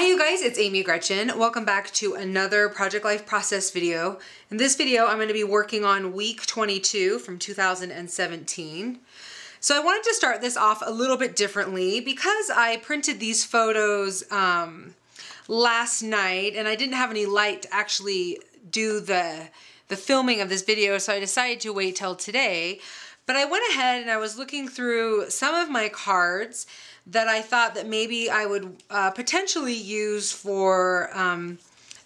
Hi you guys, it's Amy Gretchen. Welcome back to another Project Life Process video. In this video, I'm going to be working on week 22 from 2017. So I wanted to start this off a little bit differently because I printed these photos last night and I didn't have any light to actually do the filming of this video, so I decided to wait till today. But I went ahead and I was looking through some of my cards that I thought that maybe I would potentially use for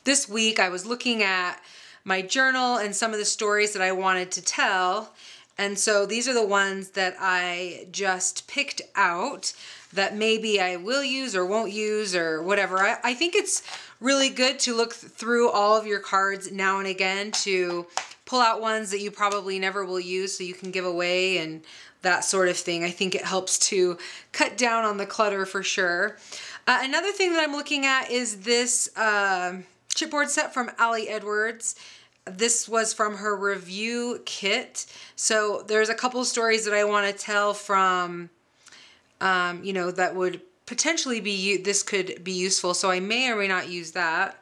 this week. I was looking at my journal and some of the stories that I wanted to tell. And so these are the ones that I just picked out that maybe I will use or won't use or whatever. I think it's really good to look through all of your cards now and again to pull out ones that you probably never will use so you can give away and that sort of thing. I think it helps to cut down on the clutter for sure. Another thing that I'm looking at is this chipboard set from Ali Edwards. This was from her review kit. So there's a couple stories that I want to tell from, you know, that would potentially be, this could be useful. So I may or may not use that.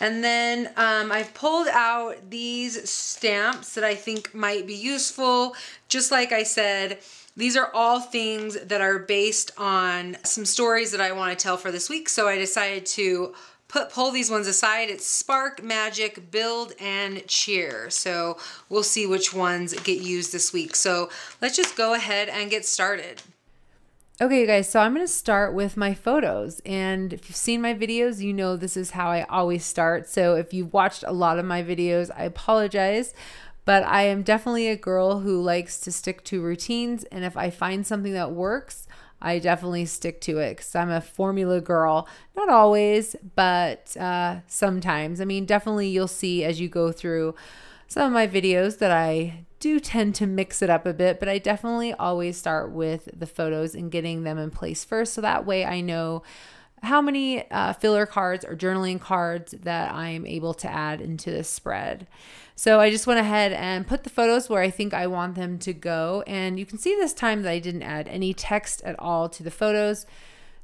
And then I've pulled out these stamps that I think might be useful. Just like I said, these are all things that are based on some stories that I want to tell for this week. So I decided to pull these ones aside. It's Spark, Magic, Build, and Cheer. So we'll see which ones get used this week. So let's just go ahead and get started. Okay, you guys, so I'm going to start with my photos, and if you've seen my videos, you know this is how I always start. So if you've watched a lot of my videos, I apologize, but I am definitely a girl who likes to stick to routines, and if I find something that works, I definitely stick to it because I'm a formula girl. Not always, but sometimes. I mean, definitely you'll see as you go through some of my videos that I do tend to mix it up a bit, but I definitely always start with the photos and getting them in place first. So that way I know how many filler cards or journaling cards that I'm able to add into this spread. So I just went ahead and put the photos where I think I want them to go. And you can see this time that I didn't add any text at all to the photos.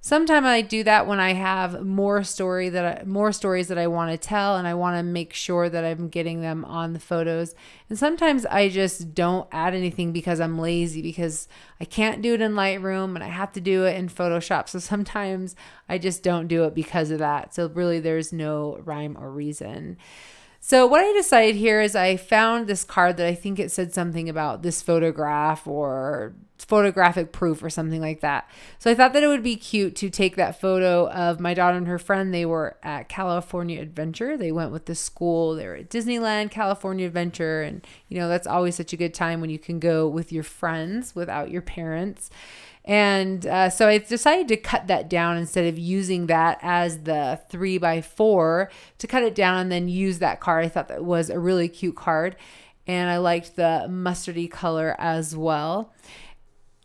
Sometimes I do that when I have more stories that I want to tell and I want to make sure that I'm getting them on the photos. And sometimes I just don't add anything because I'm lazy, because I can't do it in Lightroom and I have to do it in Photoshop. So sometimes I just don't do it because of that. So really there's no rhyme or reason. So what I decided here is I found this card that I think it said something about this photograph or photographic proof or something like that. So I thought that it would be cute to take that photo of my daughter and her friend. They were at California Adventure. They went with the school. They were at Disneyland, California Adventure. And, you know, that's always such a good time when you can go with your friends without your parents. And so I decided to cut that down instead of using that as the 3x4 to cut it down and then use that card. I thought that was a really cute card and I liked the mustardy color as well.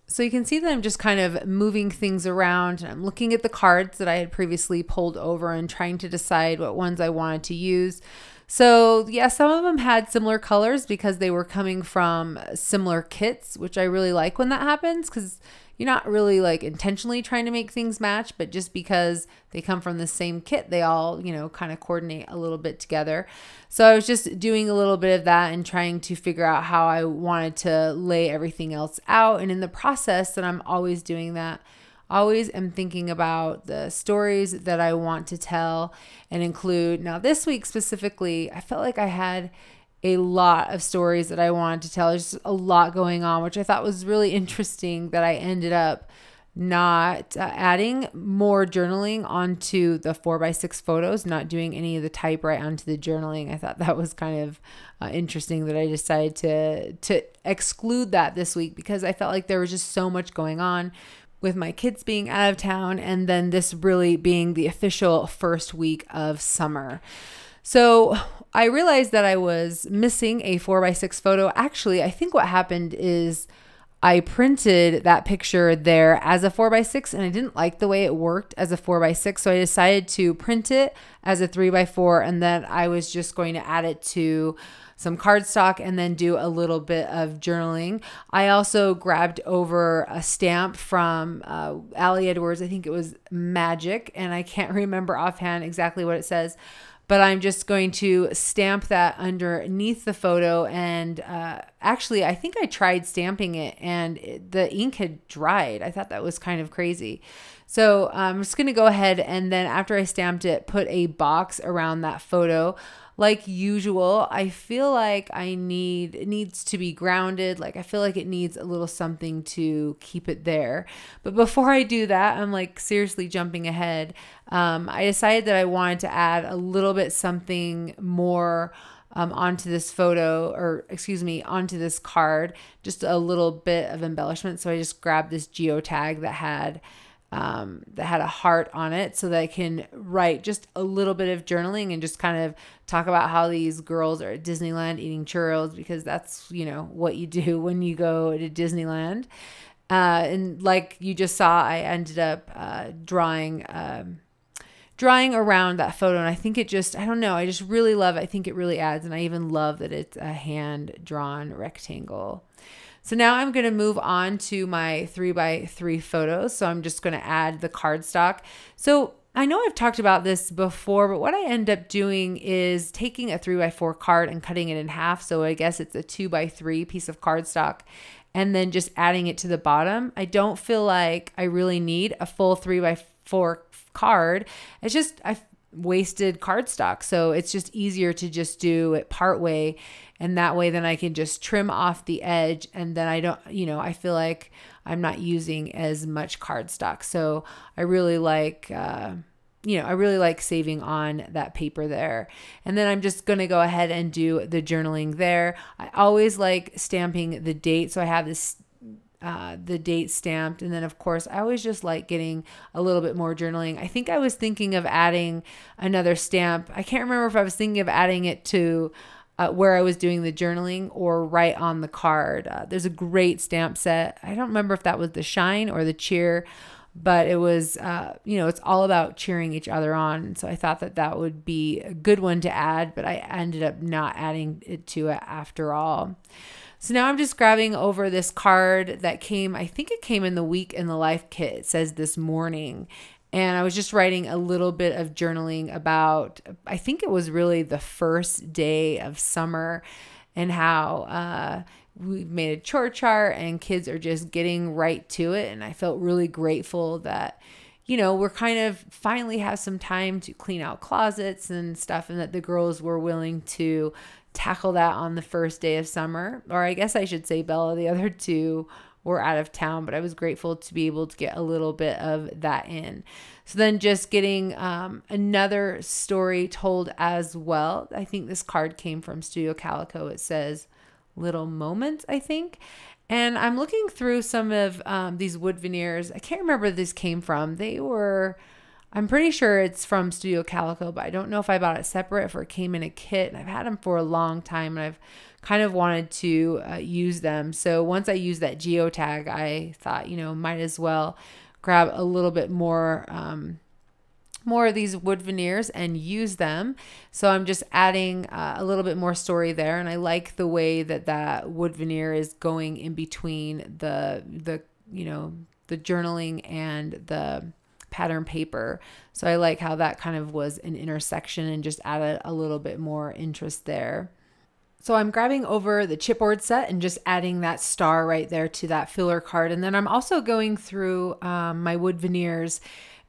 So you can see that I'm just kind of moving things around and I'm looking at the cards that I had previously pulled over and trying to decide what ones I wanted to use. So yeah, some of them had similar colors because they were coming from similar kits, which I really like when that happens because you're not really like intentionally trying to make things match, but just because they come from the same kit, they all, you know, kind of coordinate a little bit together. So I was just doing a little bit of that and trying to figure out how I wanted to lay everything else out. And in the process that I'm always doing that, always am thinking about the stories that I want to tell and include. Now this week specifically, I felt like I had a lot of stories that I wanted to tell. There's a lot going on, which I thought was really interesting that I ended up not adding more journaling onto the 4x6 photos, not doing any of the typewrite onto the journaling. I thought that was kind of interesting that I decided to exclude that this week because I felt like there was just so much going on with my kids being out of town and then this really being the official first week of summer. So I realized that I was missing a 4x6 photo. Actually, I think what happened is I printed that picture there as a 4x6, and I didn't like the way it worked as a 4x6. So I decided to print it as a 3x4, and then I was just going to add it to some cardstock and then do a little bit of journaling. I also grabbed over a stamp from Allie Edwards. I think it was Magic, and I can't remember offhand exactly what it says. But I'm just going to stamp that underneath the photo. And actually, I think I tried stamping it and the ink had dried. I thought that was kind of crazy. So I'm just going to go ahead and then after I stamped it, put a box around that photo. Like usual, I feel like it needs to be grounded. Like I feel like it needs a little something to keep it there. But before I do that, I'm like seriously jumping ahead. I decided that I wanted to add a little bit something more onto this photo, or excuse me, onto this card, just a little bit of embellishment. So I just grabbed this geotag that had a heart on it so that I can write just a little bit of journaling and just kind of talk about how these girls are at Disneyland eating churros, because that's, you know, what you do when you go to Disneyland. And like you just saw, I ended up drawing around that photo. And I think it just, I don't know, I just really love it. I think it really adds. And I even love that it's a hand-drawn rectangle. So now I'm going to move on to my 3x3 photos. So I'm just going to add the cardstock. So I know I've talked about this before, but what I end up doing is taking a 3x4 card and cutting it in half. So I guess it's a 2x3 piece of cardstock, and then just adding it to the bottom. I don't feel like I really need a full 3x4 card. It's just, I've wasted cardstock. So it's just easier to just do it part way. And that way, then I can just trim off the edge, and then I don't, you know, I feel like I'm not using as much cardstock. So I really like, I really like saving on that paper there. And then I'm just going to go ahead and do the journaling there. I always like stamping the date. So I have this, the date stamped. And then of course, I always just like getting a little bit more journaling. I think I was thinking of adding another stamp. I can't remember if I was thinking of adding it to where I was doing the journaling or right on the card. There's a great stamp set. I don't remember if that was the Shine or the Cheer, but it was, it's all about cheering each other on. So I thought that that would be a good one to add, but I ended up not adding it to it after all. So now I'm just grabbing over this card that came, I think it came in the Week in the Life kit. It says This Morning. And I was just writing a little bit of journaling about, I think it was really the first day of summer, and how we made a chore chart and kids are just getting right to it. And I felt really grateful that, you know, we're kind of finally have some time to clean out closets and stuff, and that the girls were willing to tackle that on the first day of summer. Or I guess I should say Bella, the other two were out of town, but I was grateful to be able to get a little bit of that in. So then just getting another story told as well. I think this card came from Studio Calico. It says Little Moments, I think. And I'm looking through some of these wood veneers. I can't remember where this came from. I'm pretty sure it's from Studio Calico, but I don't know if I bought it separate or it came in a kit. And I've had them for a long time, and I've kind of wanted to use them. So once I used that geotag, I thought, might as well grab a little bit more of these wood veneers and use them. So I'm just adding a little bit more story there. And I like the way that wood veneer is going in between the journaling and the pattern paper. So I like how that kind of was an intersection and just added a little bit more interest there. So I'm grabbing over the chipboard set and just adding that star right there to that filler card. And then I'm also going through my wood veneers,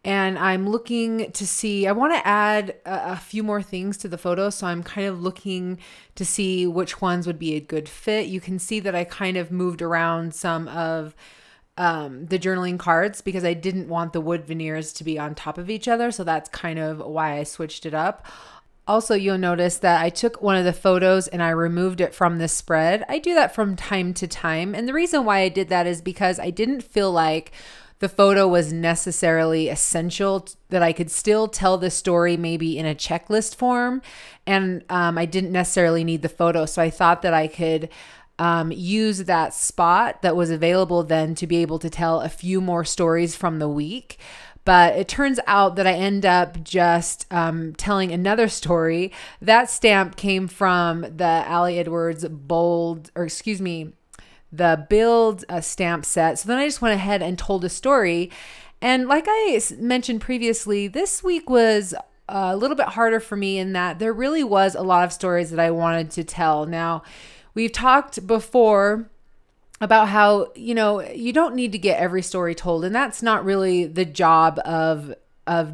and I'm looking to see, I want to add a few more things to the photo. So I'm kind of looking to see which ones would be a good fit. You can see that I kind of moved around some of the journaling cards because I didn't want the wood veneers to be on top of each other. So that's kind of why I switched it up. Also, you'll notice that I took one of the photos and I removed it from the spread. I do that from time to time. And the reason why I did that is because I didn't feel like the photo was necessarily essential, that I could still tell the story maybe in a checklist form. And I didn't necessarily need the photo. So I thought that I could use that spot that was available then to be able to tell a few more stories from the week. But it turns out that I end up just telling another story. That stamp came from the Ali Edwards the Build stamp set. So then I just went ahead and told a story. And like I mentioned previously, this week was a little bit harder for me in that there really was a lot of stories that I wanted to tell. Now, we've talked before about how, you know, you don't need to get every story told, and that's not really the job of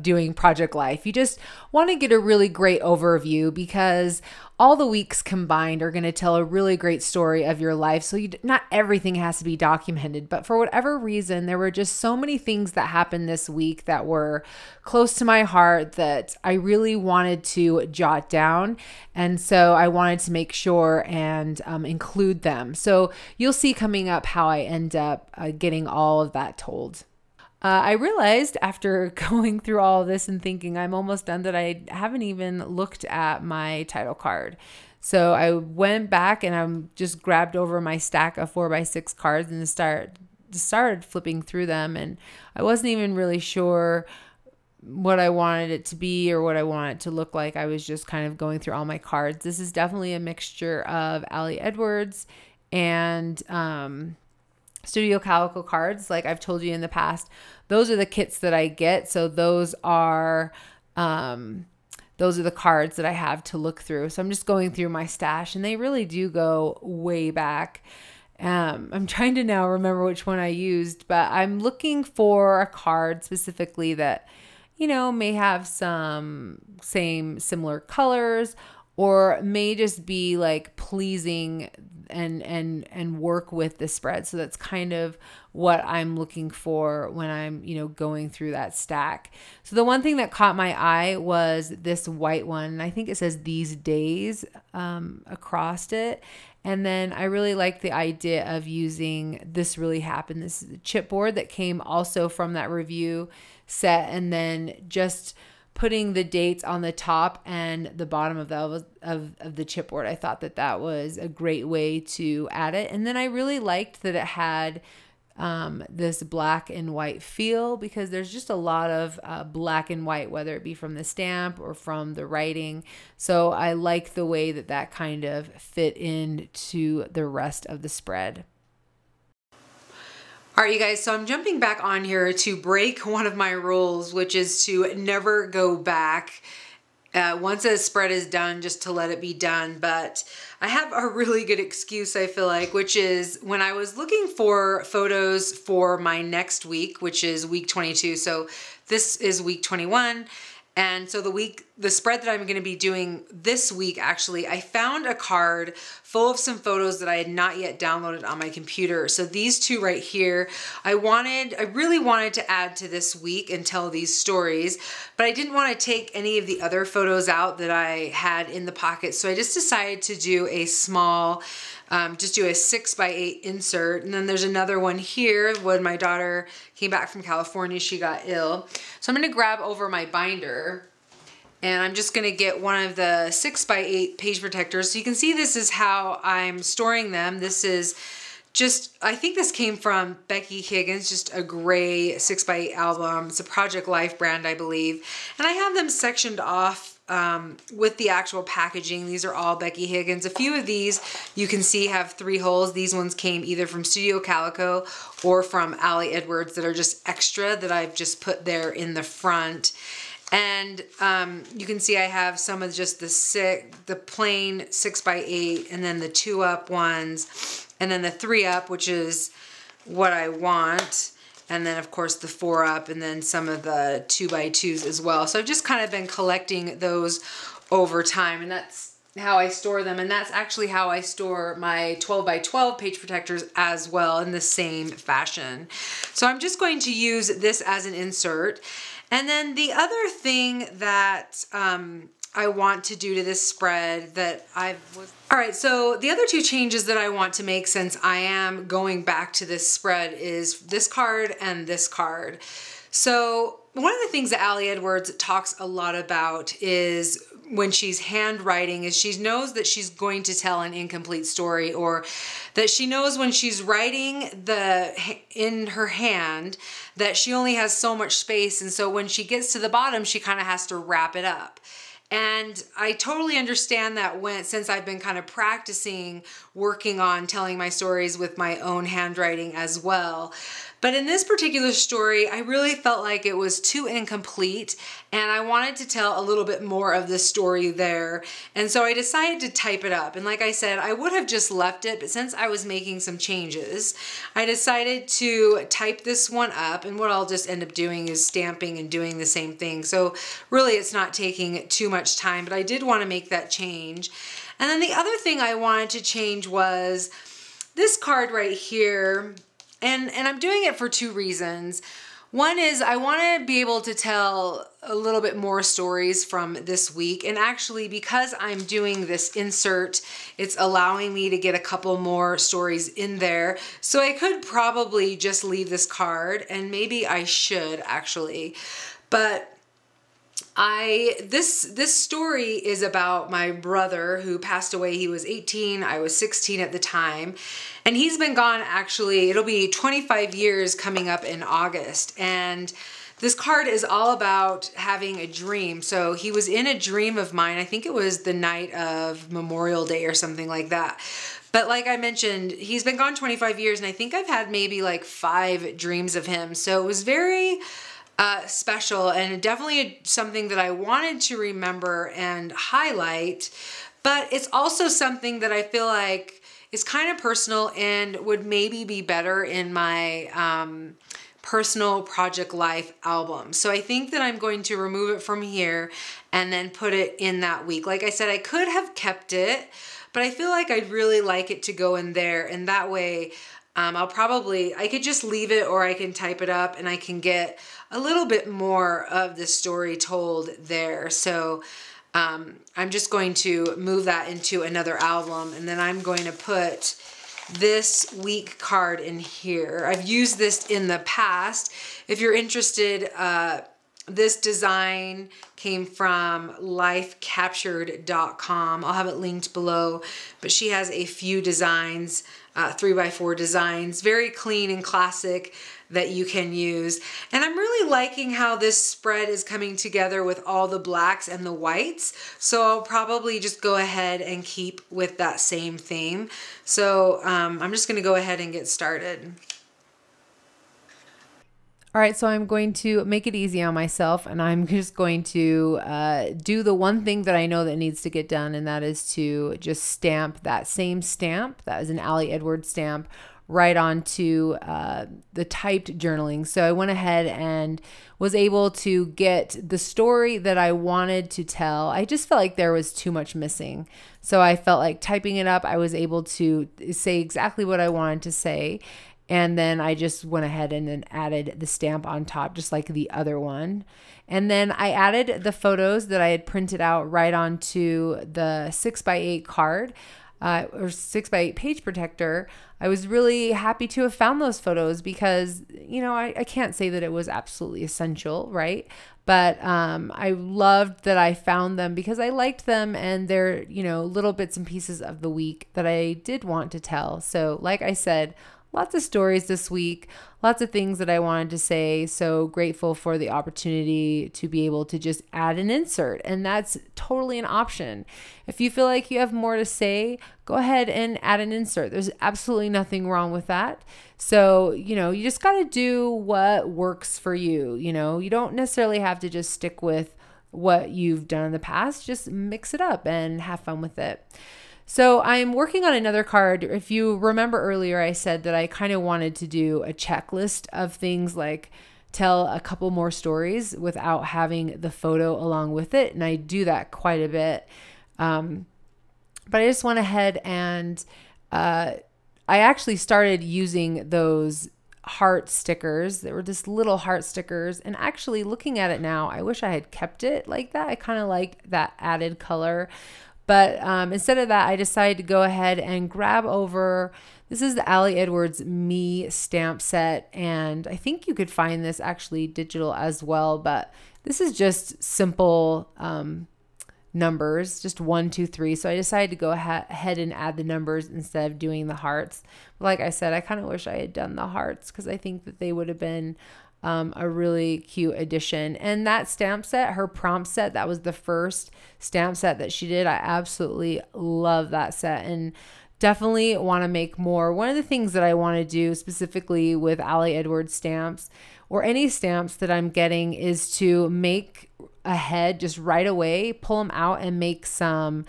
doing Project Life. You just want to get a really great overview, because all the weeks combined are going to tell a really great story of your life. So not everything has to be documented, but for whatever reason, there were just so many things that happened this week that were close to my heart that I really wanted to jot down. And so I wanted to make sure and include them. So you'll see coming up how I end up getting all of that told. I realized after going through all of this and thinking I'm almost done that I haven't even looked at my title card. So I went back and I just grabbed over my stack of 4x6 cards and started flipping through them. And I wasn't even really sure what I wanted it to be or what I wanted it to look like. I was just kind of going through all my cards. This is definitely a mixture of Ali Edwards and Studio Calico cards. Like I've told you in the past, those are the kits that I get. So those are the cards that I have to look through. So I'm just going through my stash, and they really do go way back. I'm trying to now remember which one I used, but I'm looking for a card specifically that, you know, may have some similar colors, or may just be like pleasing and work with the spread. So that's kind of what I'm looking for when I'm, you know, going through that stack. So the one thing that caught my eye was this white one. And I think it says "These Days" across it. And then I really like the idea of using "This Really Happened." This is a chipboard that came also from that review set, and then just putting the dates on the top and the bottom of the chipboard. I thought that was a great way to add it. And then I really liked that it had this black and white feel, because there's just a lot of black and white, whether it be from the stamp or from the writing. So I like the way that kind of fit into the rest of the spread. All right, you guys, so I'm jumping back on here to break one of my rules, which is to never go back once a spread is done, just to let it be done. But I have a really good excuse, I feel like, which is when I was looking for photos for my next week, which is week 22. So this is week 21. And so the spread that I'm going to be doing this week, actually, I found a card full of some photos that I had not yet downloaded on my computer. So these two right here, I really wanted to add to this week and tell these stories, but I didn't want to take any of the other photos out that I had in the pocket. So I just decided to do a small, just do a 6x8 insert. And then there's another one here when my daughter came back from California, she got ill. So I'm going to grab over my binder, and I'm just going to get one of the 6x8 page protectors. So you can see this is how I'm storing them. This is just, I think this came from Becky Higgins, just a gray 6x8 album. It's a Project Life brand, I believe. And I have them sectioned off with the actual packaging. These are all Becky Higgins. A few of these you can see have 3 holes. These ones came either from Studio Calico or from Ali Edwards that are just extra that I've just put there in the front. And you can see I have some of just the plain 6x8, and then the 2-up ones, and then the 3-up, which is what I want. And then of course the 4-up, and then some of the 2x2s as well. So I've just kind of been collecting those over time, and that's how I store them. And that's actually how I store my 12x12 page protectors as well, in the same fashion. So I'm just going to use this as an insert. And then the other thing that I want to do to this spread all right, so the other 2 changes that I want to make, since I am going back to this spread, is this card and this card. So one of the things that Ali Edwards talks a lot about is when she's handwriting is she knows that she's going to tell an incomplete story, or that she knows when she's writing in her hand that she only has so much space, and so when she gets to the bottom she kind of has to wrap it up. And I totally understand that since I've been kind of practicing working on telling my stories with my own handwriting as well. But in this particular story, I really felt like it was too incomplete, and I wanted to tell a little bit more of the story there. And so I decided to type it up. And like I said, I would have just left it, but since I was making some changes, I decided to type this one up. And what I'll just end up doing is stamping and doing the same thing. So really it's not taking too much time, but I did want to make that change. And then the other thing I wanted to change was this card right here. And I'm doing it for two reasons. One is I want to be able to tell a little bit more stories from this week. And actually, because I'm doing this insert, it's allowing me to get a couple more stories in there. So I could probably just leave this card, and maybe I should actually. But this story is about my brother who passed away. He was 18, I was 16 at the time, and he's been gone, actually, it'll be 25 years coming up in August. And this card is all about having a dream. So he was in a dream of mine. I think it was the night of Memorial Day or something like that. But like I mentioned, he's been gone 25 years, and I think I've had maybe like 5 dreams of him. So it was very special, and definitely something that I wanted to remember and highlight. But it's also something that I feel like is kind of personal and would maybe be better in my personal project life album. So I think that I'm going to remove it from here and then put it in that week. Like I said, I could have kept it, but I feel like I'd really like it to go in there, and that way I could just leave it, or I can type it up and I can get a little bit more of the story told there. So I'm just going to move that into another album, and then I'm going to put this week card in here. I've used this in the past. If you're interested, this design came from lifecaptured.com. I'll have it linked below, but she has a few designs, 3x4 designs, very clean and classic, that you can use. And I'm really liking how this spread is coming together with all the blacks and the whites. So I'll probably just go ahead and keep with that same theme. So I'm just gonna go ahead and get started. All right, so I'm going to make it easy on myself, and I'm just going to do the one thing that I know that needs to get done, and that is to just stamp that same stamp, that is an Ali Edwards stamp, right onto the typed journaling. So I went ahead and was able to get the story that I wanted to tell. I just felt like there was too much missing. So I felt like typing it up, I was able to say exactly what I wanted to say. And then I just went ahead and then added the stamp on top, just like the other one. And then I added the photos that I had printed out right onto the 6x8 card, or 6x8 page protector. I was really happy to have found those photos because, you know, I can't say that it was absolutely essential, right? But I loved that I found them because I liked them, and they're, you know, little bits and pieces of the week that I did want to tell. So like I said, lots of stories this week, lots of things that I wanted to say. So grateful for the opportunity to be able to just add an insert. And that's totally an option. If you feel like you have more to say, go ahead and add an insert. There's absolutely nothing wrong with that. So, you know, you just got to do what works for you. You know, you don't necessarily have to just stick with what you've done in the past. Just mix it up and have fun with it. So I'm working on another card. If you remember earlier, I said that I kind of wanted to do a checklist of things like tell a couple more stories without having the photo along with it. And I do that quite a bit. But I just went ahead and I actually started using those heart stickers. They were just little heart stickers. And actually looking at it now, I wish I had kept it like that. I kind of like that added color. But instead of that, I decided to go ahead and grab over, this is the Ali Edwards Me stamp set. And I think you could find this actually digital as well. But this is just simple numbers, just 1, 2, 3. So I decided to go ahead and add the numbers instead of doing the hearts. But like I said, I kind of wish I had done the hearts because I think that they would have been a really cute addition. And that stamp set, her prompt set, that was the first stamp set that she did. I absolutely love that set and definitely want to make more. One of the things that I want to do specifically with Ali Edwards stamps or any stamps that I'm getting is to make a head just right away, pull them out and make some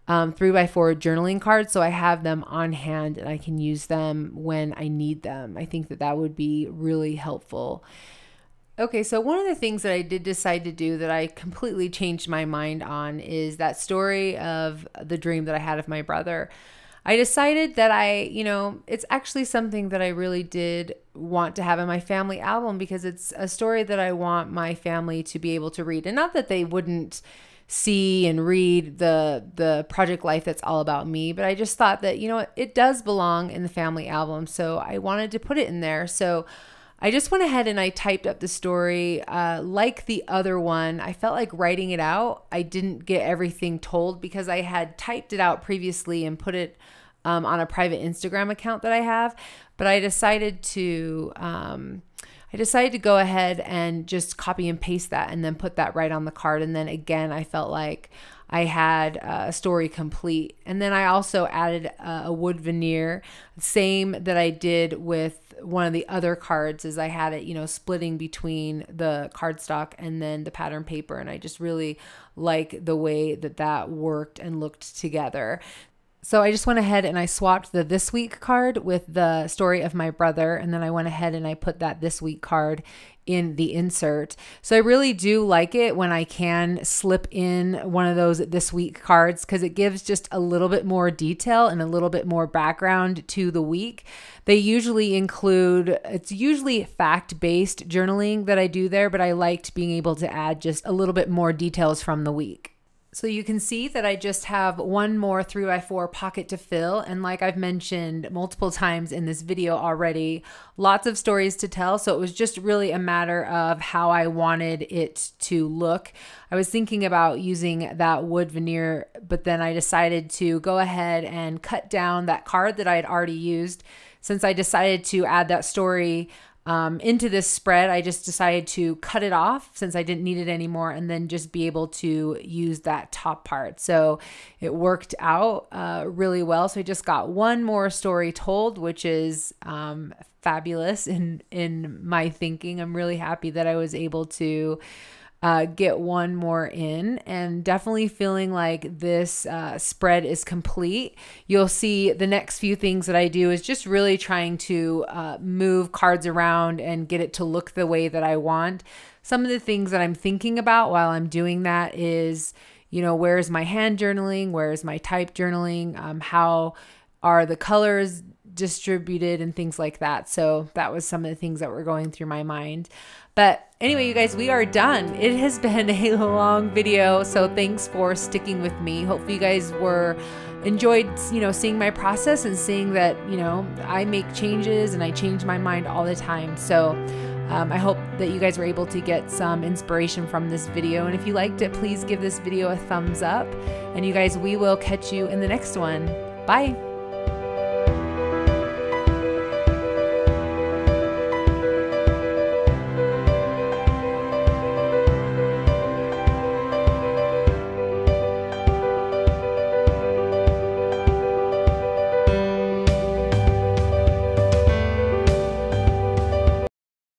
3x4 journaling cards so I have them on hand and I can use them when I need them. I think that that would be really helpful. Okay, so one of the things that I did decide to do that I completely changed my mind on is that story of the dream that I had of my brother. I decided that it's actually something that I really did want to have in my family album because it's a story that I want my family to be able to read. And not that they wouldn't see and read the project life that's all about me, but I just thought that, it does belong in the family album. So I wanted to put it in there. So I just went ahead and I typed up the story. Like the other one, I felt like writing it out. I didn't get everything told because I had typed it out previously and put it on a private Instagram account that I have. But I decided to go ahead and just copy and paste that and then put that right on the card. And then again, I felt like I had a story complete. And then I also added a wood veneer, same that I did with one of the other cards, is I had it, splitting between the cardstock and then the pattern paper. And I just really like the way that that worked and looked together. So I just went ahead and I swapped the This Week card with the story of my brother. And then I went ahead and I put that This Week card in the insert. So I really do like it when I can slip in one of those This Week cards because it gives just a little bit more detail and a little bit more background to the week. They usually include, it's usually fact-based journaling that I do there, but I liked being able to add just a little bit more details from the week. So you can see that I just have one more 3x4 pocket to fill. And like I've mentioned multiple times in this video already, lots of stories to tell. So it was just really a matter of how I wanted it to look. I was thinking about using that wood veneer, but then I decided to go ahead and cut down that card that I had already used. Since I decided to add that story into this spread, I just decided to cut it off since I didn't need it anymore and then just be able to use that top part. So it worked out really well. So I just got one more story told, which is fabulous in my thinking. I'm really happy that I was able to get one more in, and definitely feeling like this spread is complete. You'll see the next few things that I do is just really trying to move cards around and get it to look the way that I want. Some of the things that I'm thinking about while I'm doing that is, where is my hand journaling? Where is my type journaling? How are the colors distributed and things like that. So that was some of the things that were going through my mind. But anyway, you guys, we are done. It has been a long video, so thanks for sticking with me. Hopefully you guys enjoyed, seeing my process and seeing that, I make changes and I change my mind all the time. So I hope that you guys were able to get some inspiration from this video. And if you liked it, please give this video a thumbs up. And you guys, we will catch you in the next one. Bye.